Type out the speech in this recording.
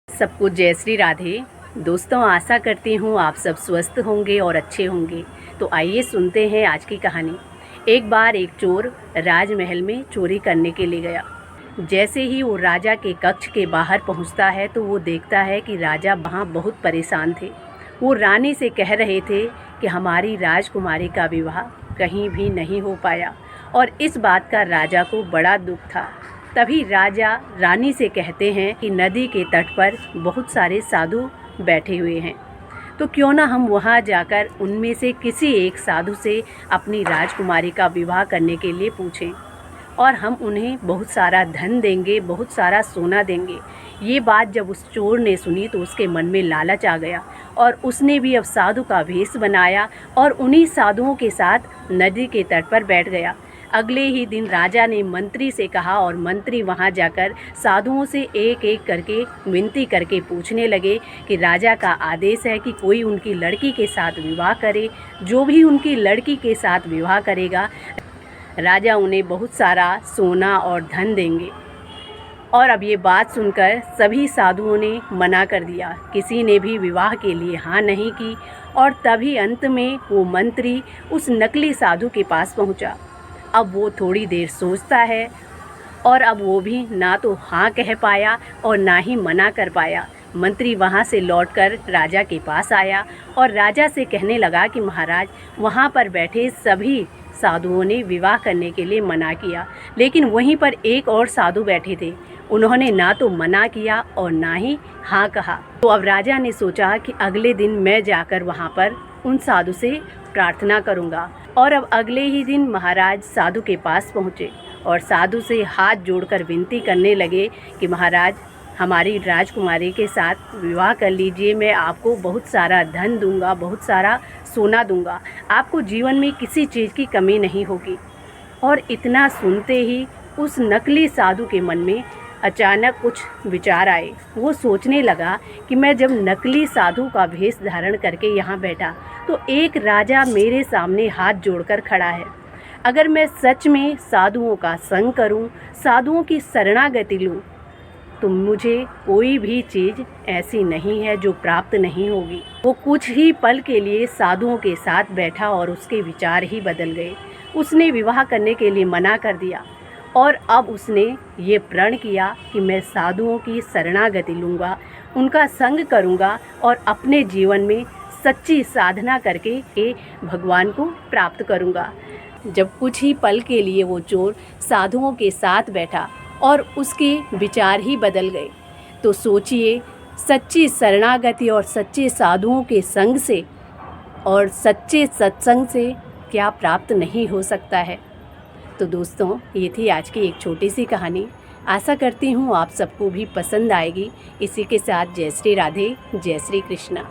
सबको जय श्री राधे। दोस्तों, आशा करती हूँ आप सब स्वस्थ होंगे और अच्छे होंगे। तो आइए सुनते हैं आज की कहानी। एक बार एक चोर राजमहल में चोरी करने के लिए गया। जैसे ही वो राजा के कक्ष के बाहर पहुँचता है तो वो देखता है कि राजा वहाँ बहुत परेशान थे। वो रानी से कह रहे थे कि हमारी राजकुमारी का विवाह कहीं भी नहीं हो पाया और इस बात का राजा को बड़ा दुख था। तभी राजा रानी से कहते हैं कि नदी के तट पर बहुत सारे साधु बैठे हुए हैं, तो क्यों ना हम वहां जाकर उनमें से किसी एक साधु से अपनी राजकुमारी का विवाह करने के लिए पूछें और हम उन्हें बहुत सारा धन देंगे, बहुत सारा सोना देंगे। ये बात जब उस चोर ने सुनी तो उसके मन में लालच आ गया और उसने भी अब साधु का भेष बनाया और उन्हीं साधुओं के साथ नदी के तट पर बैठ गया। अगले ही दिन राजा ने मंत्री से कहा और मंत्री वहां जाकर साधुओं से एक एक करके विनती करके पूछने लगे कि राजा का आदेश है कि कोई उनकी लड़की के साथ विवाह करे। जो भी उनकी लड़की के साथ विवाह करेगा राजा उन्हें बहुत सारा सोना और धन देंगे। और अब ये बात सुनकर सभी साधुओं ने मना कर दिया, किसी ने भी विवाह के लिए हाँ नहीं की। और तभी अंत में वो मंत्री उस नकली साधु के पास पहुंचा। अब वो थोड़ी देर सोचता है और अब वो भी ना तो हाँ कह पाया और ना ही मना कर पाया। मंत्री वहाँ से लौटकर राजा के पास आया और राजा से कहने लगा कि महाराज, वहाँ पर बैठे सभी साधुओं ने विवाह करने के लिए मना किया, लेकिन वहीं पर एक और साधु बैठे थे, उन्होंने ना तो मना किया और ना ही हाँ कहा। तो अब राजा ने सोचा कि अगले दिन मैं जाकर वहाँ पर उन साधु से प्रार्थना करूँगा। और अब अगले ही दिन महाराज साधु के पास पहुँचे और साधु से हाथ जोड़कर विनती करने लगे कि महाराज, हमारी राजकुमारी के साथ विवाह कर लीजिए। मैं आपको बहुत सारा धन दूंगा, बहुत सारा सोना दूंगा, आपको जीवन में किसी चीज़ की कमी नहीं होगी। और इतना सुनते ही उस नकली साधु के मन में अचानक कुछ विचार आए। वो सोचने लगा कि मैं जब नकली साधु का भेष धारण करके यहाँ बैठा तो एक राजा मेरे सामने हाथ जोड़कर खड़ा है। अगर मैं सच में साधुओं का संग करूं, साधुओं की शरणागति लूं, तो मुझे कोई भी चीज़ ऐसी नहीं है जो प्राप्त नहीं होगी। वो कुछ ही पल के लिए साधुओं के साथ बैठा और उसके विचार ही बदल गए। उसने विवाह करने के लिए मना कर दिया और अब उसने ये प्रण किया कि मैं साधुओं की शरणागति लूँगा, उनका संग करूँगा और अपने जीवन में सच्ची साधना करके भगवान को प्राप्त करूँगा। जब कुछ ही पल के लिए वो चोर साधुओं के साथ बैठा और उसके विचार ही बदल गए, तो सोचिए, सच्ची शरणागति और सच्चे साधुओं के संग से और सच्चे सत्संग से क्या प्राप्त नहीं हो सकता है। तो दोस्तों, ये थी आज की एक छोटी सी कहानी। आशा करती हूँ आप सबको भी पसंद आएगी। इसी के साथ जय श्री राधे, जय श्री कृष्णा।